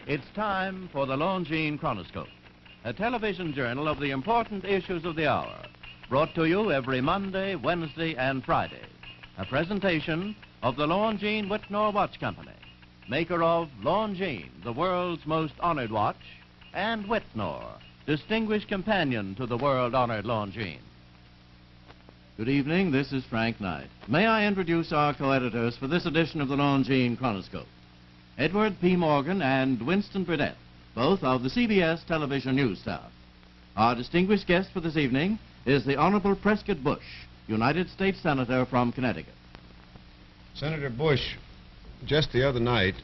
It's time for the Longines Chronoscope, a television journal of the important issues of the hour, brought to you every Monday, Wednesday, and Friday. A presentation of the Longines Whitnor Watch Company, maker of Longines, the world's most honored watch, and Whitnor, distinguished companion to the world-honored Longines. Good evening, this is Frank Knight. May I introduce our co-editors for this edition of the Longines Chronoscope? Edward P. Morgan and Winston Burdett, both of the CBS television news staff. Our distinguished guest for this evening is the Honorable Prescott Bush, United States Senator from Connecticut. Senator Bush, just the other night,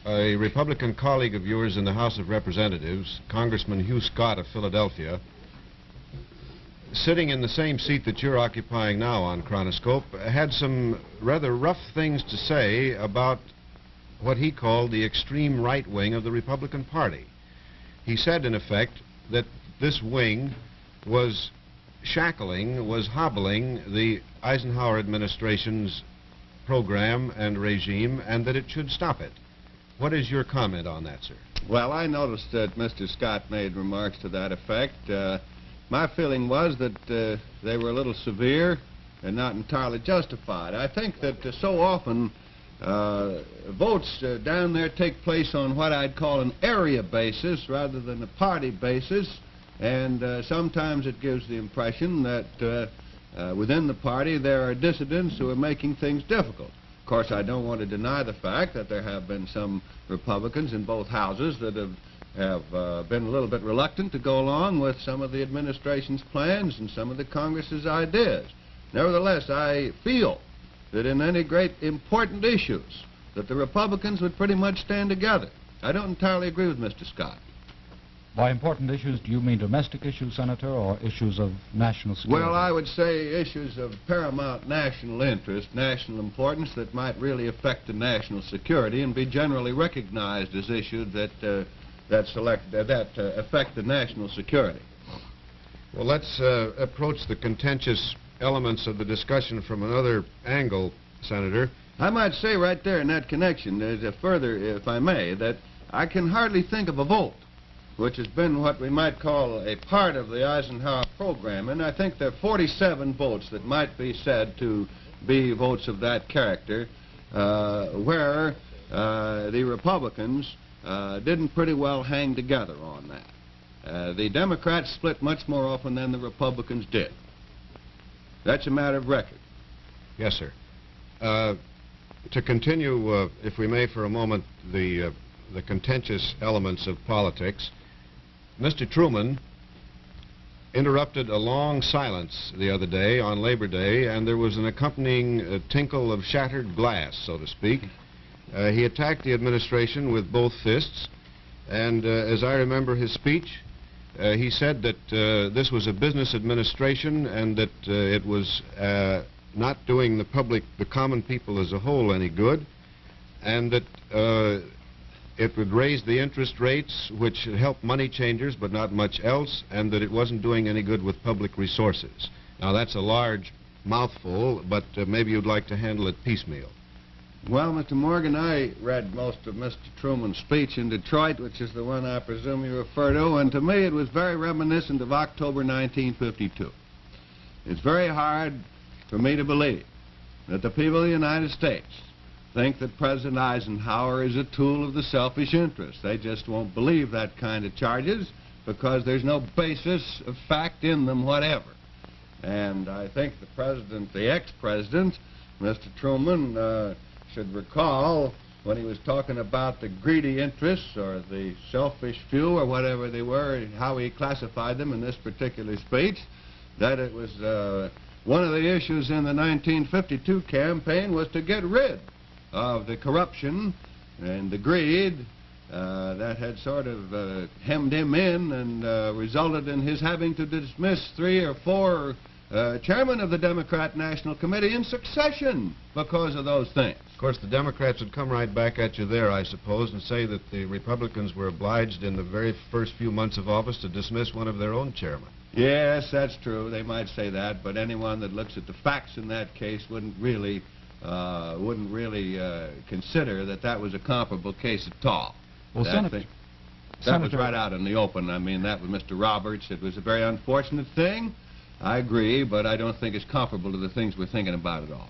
a Republican colleague of yours in the House of Representatives, Congressman Hugh Scott of Philadelphia, sitting in the same seat that you're occupying now on Chronoscope, had some rather rough things to say about what he called the extreme right wing of the Republican Party. He said, in effect, that this wing was hobbling the Eisenhower administration's program and regime, and that it should stop it. What is your comment on that, sir? Well, I noticed that Mr. Scott made remarks to that effect. My feeling was that they were a little severe and not entirely justified. I think that so often votes down there take place on what I'd call an area basis rather than a party basis, and sometimes it gives the impression that within the party there are dissidents who are making things difficult. Of course, I don't want to deny the fact that there have been some Republicans in both houses that have been a little bit reluctant to go along with some of the administration's plans and some of the Congress's ideas. Nevertheless, I feel that in any great important issues that the Republicans would pretty much stand together. I don't entirely agree with Mr. Scott. By important issues, do you mean domestic issues, Senator, or issues of national security? Well, I would say issues of paramount national interest, national importance that might really affect the national security and be generally recognized as issues that affect the national security. Well, let's approach the contentious elements of the discussion from another angle, Senator. I might say right there in that connection, further, if I may, that I can hardly think of a vote which has been what we might call a part of the Eisenhower program, and I think there are 47 votes that might be said to be votes of that character, where the Republicans didn't pretty well hang together on that. The Democrats split much more often than the Republicans did. That's a matter of record. Yes, sir. To continue, if we may, for a moment, the contentious elements of politics, Mr. Truman interrupted a long silence the other day on Labor Day, and there was an accompanying tinkle of shattered glass, so to speak. He attacked the administration with both fists, and as I remember his speech, he said that this was a business administration and that it was not doing the common people as a whole any good, and that it would raise the interest rates, which helped money changers but not much else, and that it wasn't doing any good with public resources. Now, that's a large mouthful, but maybe you'd like to handle it piecemeal. Well, Mr. Morgan, I read most of Mr. Truman's speech in Detroit, which is the one I presume you refer to, and to me it was very reminiscent of October 1952. It's very hard for me to believe that the people of the United States think that President Eisenhower is a tool of the selfish interest. They just won't believe that kind of charges because there's no basis of fact in them whatever. And I think the ex-president, Mr. Truman, should recall when he was talking about the greedy interests or the selfish few or whatever they were, how he classified them in this particular speech, that it was one of the issues in the 1952 campaign was to get rid of the corruption and the greed that had sort of hemmed him in and resulted in his having to dismiss 3 or 4 chairmen of the Democrat National Committee in succession because of those things. Of course, the Democrats would come right back at you there, I suppose, and say that the Republicans were obliged in the very first few months of office to dismiss one of their own chairmen. Yes, that's true. They might say that, but anyone that looks at the facts in that case wouldn't really consider that that was a comparable case at all. Well, That Senator, thing- That was Senator, right out in the open. I mean, that was Mr. Roberts. It was a very unfortunate thing. I agree, but I don't think it's comparable to the things we're thinking about at all.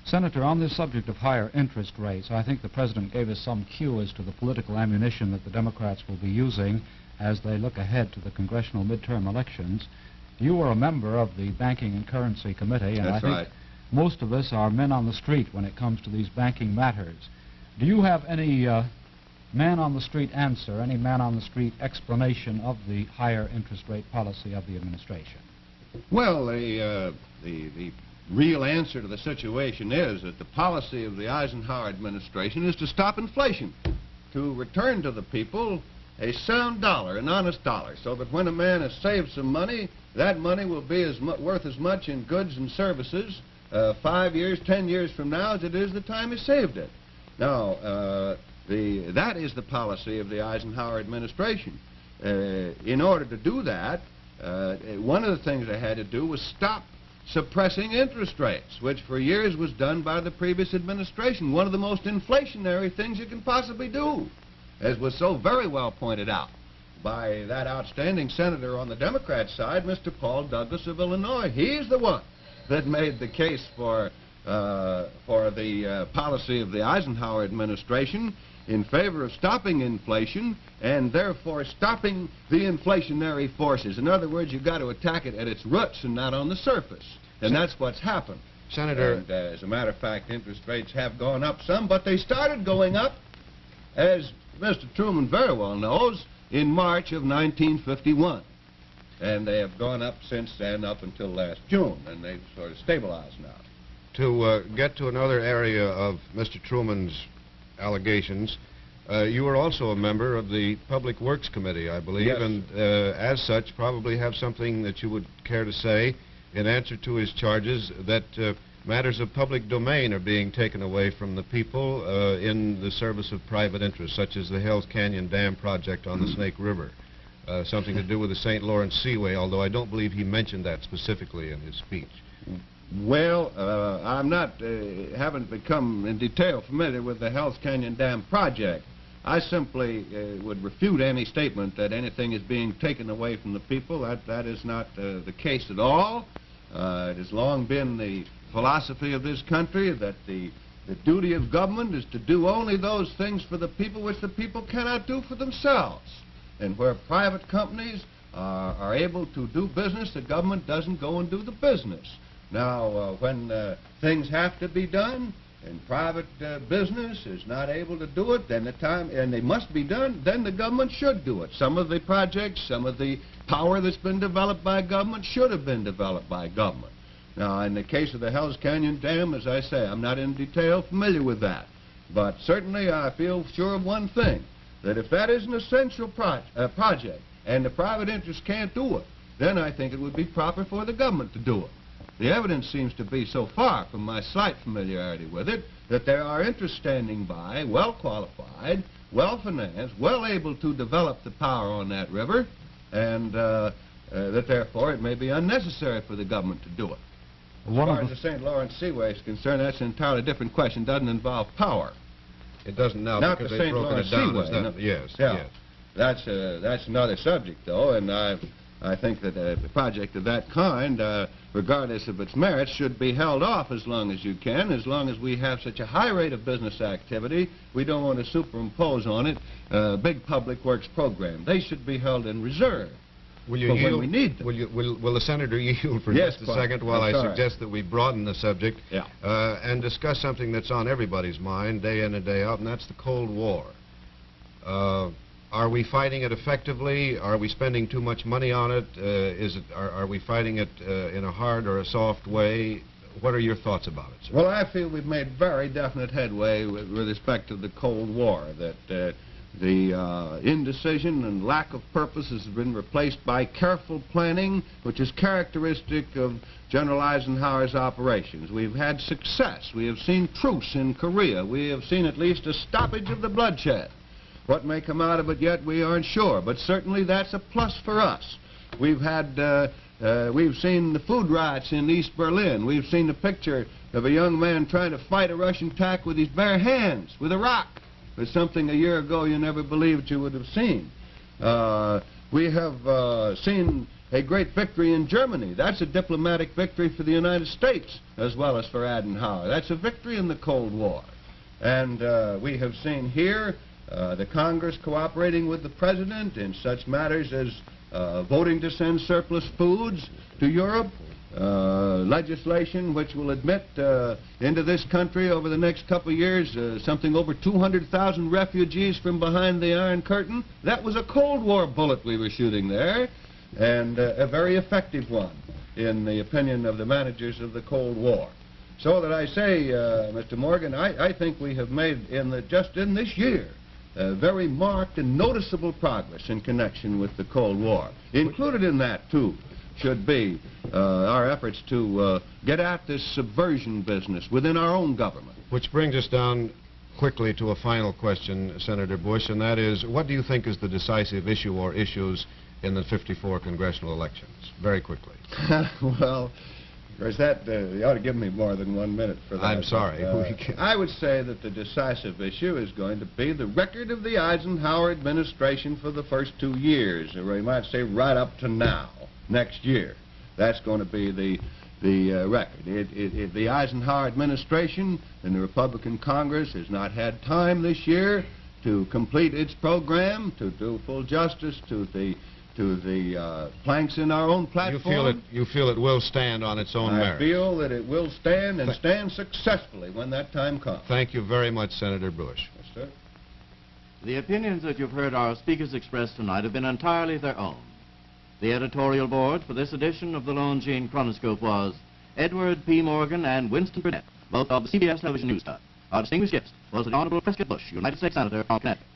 Senator, on this subject of higher interest rates, I think the President gave us some cue as to the political ammunition that the Democrats will be using as they look ahead to the congressional midterm elections. You were a member of the Banking and Currency Committee, and That's I think right. most of us are men on the street when it comes to these banking matters. Do you have any man-on-the-street answer, any man-on-the-street explanation of the higher interest rate policy of the administration? Well, the real answer to the situation is that the policy of the Eisenhower administration is to stop inflation, to return to the people a sound dollar, an honest dollar, so that when a man has saved some money, that money will be worth as much in goods and services 5 years, 10 years from now as it is the time he saved it. Now, that is the policy of the Eisenhower administration. In order to do that, one of the things they had to do was stop suppressing interest rates, which for years was done by the previous administration. One of the most inflationary things you can possibly do, as was so very well pointed out by that outstanding senator on the Democrat side, Mr. Paul Douglas of Illinois. He's the one that made the case for the policy of the Eisenhower administration in favor of stopping inflation and therefore stopping the inflationary forces. In other words, you've got to attack it at its roots and not on the surface. And that's what's happened. Senator... And, as a matter of fact, interest rates have gone up some, but they started going up, as Mr. Truman very well knows, in March of 1951. And they have gone up since then, up until last June, and they've sort of stabilized now. To get to another area of Mr. Truman's allegations, you were also a member of the Public Works Committee, I believe, Yes. and as such probably have something that you would care to say in answer to his charges that matters of public domain are being taken away from the people in the service of private interests, such as the Hells Canyon Dam project on the Snake River, something to do with the St. Lawrence Seaway, although I don't believe he mentioned that specifically in his speech. Well, haven't become in detail familiar with the Hells Canyon Dam project. I simply would refute any statement that anything is being taken away from the people. That is not the case at all. It has long been the philosophy of this country that the duty of government is to do only those things for the people which the people cannot do for themselves. And where private companies are able to do business, the government doesn't go and do the business. Now, when things have to be done and private business is not able to do it, then and they must be done, then the government should do it. Some of the projects, some of the power that's been developed by government should have been developed by government. Now, in the case of the Hells Canyon Dam, as I say, I'm not in detail familiar with that. But certainly I feel sure of one thing, that if that is an essential project and the private interest can't do it, then I think it would be proper for the government to do it. The evidence seems to be so far from my slight familiarity with it that there are interests standing by, well qualified, well financed, well able to develop the power on that river, and that therefore it may be unnecessary for the government to do it. As far as the St. Lawrence Seaway is concerned, that's an entirely different question. It doesn't involve power. It doesn't now Not because the they've St. broken Lawrence it down. Seaway, Is that, no. yes, Yeah. yes. That's another subject, though, and I think that a project of that kind, regardless of its merits, should be held off as long as you can, as long as we have such a high rate of business activity. We don't want to superimpose on it a big public works program. They should be held in reserve. Will you But yield? when we need them. Will the senator yield for Yes, just a quite. second while I That's all right. suggest that we broaden the subject Yeah. and discuss something that's on everybody's mind day in and day out, and that's the Cold War. Are we fighting it effectively? Are we spending too much money on it? Are we fighting it in a hard or a soft way? What are your thoughts about it, sir? Well, I feel we've made very definite headway with respect to the Cold War, that the indecision and lack of purpose has been replaced by careful planning, which is characteristic of General Eisenhower's operations. We've had success. We have seen truce in Korea. We have seen at least a stoppage of the bloodshed. What may come out of it yet, we aren't sure, but certainly that's a plus for us. We've seen the food riots in East Berlin. We've seen the picture of a young man trying to fight a Russian tank with his bare hands, with a rock. It's something a year ago you never believed you would have seen. We have seen a great victory in Germany. That's a diplomatic victory for the United States as well as for Adenauer. That's a victory in the Cold War. And we have seen here the Congress cooperating with the President in such matters as voting to send surplus foods to Europe, legislation which will admit into this country over the next couple of years something over 200,000 refugees from behind the Iron Curtain. That was a Cold War bullet we were shooting there, and a very effective one in the opinion of the managers of the Cold War. So that I say, Mr. Morgan, I think we have made just in this year very marked and noticeable progress in connection with the Cold War. Included in that, too, should be our efforts to get at this subversion business within our own government. Which brings us down quickly to a final question, Senator Bush, and that is, what do you think is the decisive issue or issues in the '54 congressional elections? Very quickly. Well, of course, that you ought to give me more than 1 minute for that. I'm sorry. I would say that the decisive issue is going to be the record of the Eisenhower administration for the first 2 years, or you might say right up to now, next year. That's going to be the record. The Eisenhower administration and the Republican Congress has not had time this year to complete its program, to do full justice to the planks in our own platform. You feel it will stand on its own merits? I feel that it will stand, and stand successfully when that time comes. Thank you very much, Senator Bush. Yes, sir. The opinions that you've heard our speakers express tonight have been entirely their own. The editorial board for this edition of the Longines Chronoscope was Edward P. Morgan and Winston Burdett, both of the CBS television news staff. Our distinguished guest was the Honorable Prescott Bush, United States Senator from Connecticut.